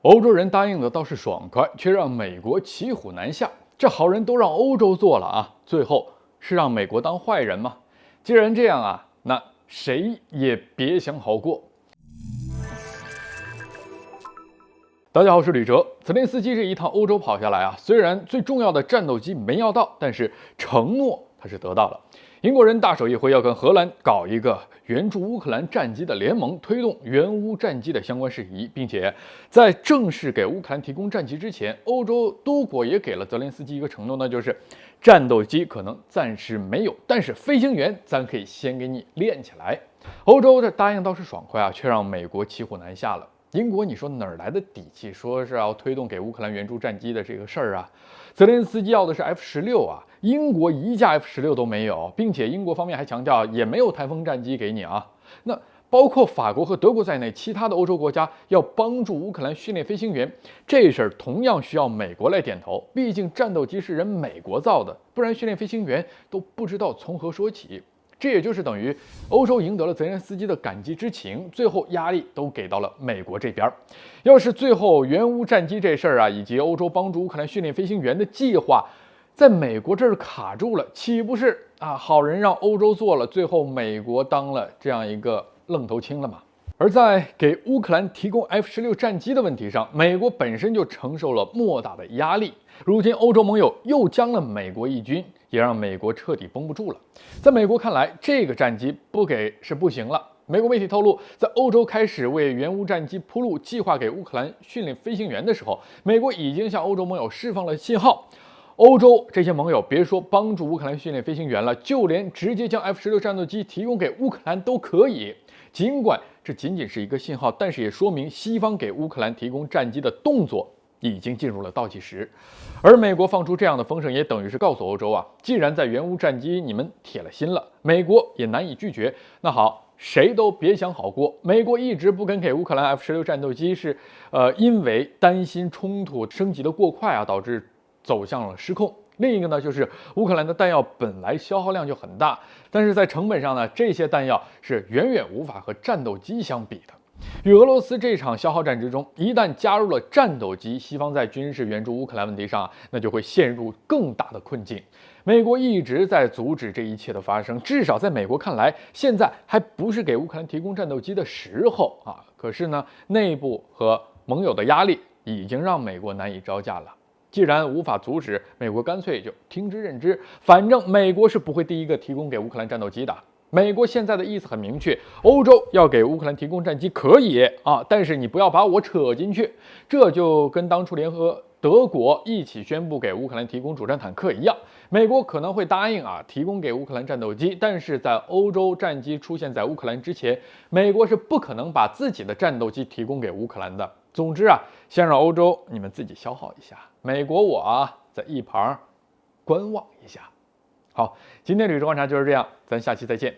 欧洲人答应的倒是爽快，却让美国骑虎难下。这好人都让欧洲做了啊，最后是让美国当坏人吗？既然这样啊，那谁也别想好过。大家好，我是吕哲。泽连斯基这一趟欧洲跑下来啊，虽然最重要的战斗机没要到，但是承诺他是得到了。英国人大手一挥，要跟荷兰搞一个援助乌克兰战机的联盟，推动援乌战机的相关事宜，并且在正式给乌克兰提供战机之前，欧洲多国也给了泽连斯基一个承诺，那就是战斗机可能暂时没有，但是飞行员咱可以先给你练起来。欧洲的答应倒是爽快啊，却让美国骑虎难下了。英国，你说哪儿来的底气，说是要推动给乌克兰援助战机的这个事儿啊？泽连斯基要的是 F-16啊，英国一架 F-16都没有，并且英国方面还强调也没有台风战机给你啊。那包括法国和德国在内，其他的欧洲国家要帮助乌克兰训练飞行员，这事儿同样需要美国来点头。毕竟战斗机是人美国造的，不然训练飞行员都不知道从何说起。这也就是等于欧洲赢得了泽连斯基的感激之情，最后压力都给到了美国这边。要是最后援乌战机这事儿啊，以及欧洲帮助乌克兰训练飞行员的计划，在美国这儿卡住了，岂不是啊好人让欧洲做了，最后美国当了这样一个愣头青了吗？而在给乌克兰提供 F-16战机的问题上，美国本身就承受了莫大的压力。如今欧洲盟友又将了美国一军，也让美国彻底绷不住了。在美国看来，这个战机不给是不行了。美国媒体透露，在欧洲开始为援乌战机铺路，计划给乌克兰训练飞行员的时候，美国已经向欧洲盟友释放了信号。欧洲这些盟友别说帮助乌克兰训练飞行员了，就连直接将 F-16战斗机提供给乌克兰都可以。尽管这仅仅是一个信号，但是也说明西方给乌克兰提供战机的动作已经进入了倒计时。而美国放出这样的风声，也等于是告诉欧洲啊，既然在援乌战机你们铁了心了，美国也难以拒绝。那好，谁都别想好过。美国一直不肯给乌克兰 F-16战斗机是，因为担心冲突升级的过快啊，导致走向了失控。另一个呢，就是乌克兰的弹药本来消耗量就很大，但是在成本上呢，这些弹药是远远无法和战斗机相比的。与俄罗斯这场消耗战之中，一旦加入了战斗机，西方在军事援助乌克兰问题上，那就会陷入更大的困境。美国一直在阻止这一切的发生，至少在美国看来，现在还不是给乌克兰提供战斗机的时候啊。可是呢，内部和盟友的压力已经让美国难以招架了。既然无法阻止，美国干脆就听之任之，反正美国是不会第一个提供给乌克兰战斗机的。美国现在的意思很明确，欧洲要给乌克兰提供战机可以啊，但是你不要把我扯进去。这就跟当初联合德国一起宣布给乌克兰提供主战坦克一样，美国可能会答应啊提供给乌克兰战斗机，但是在欧洲战机出现在乌克兰之前，美国是不可能把自己的战斗机提供给乌克兰的。总之啊，先让欧洲你们自己消耗一下，美国我啊在一旁观望一下。好，今天的宇宙观察就是这样，咱下期再见。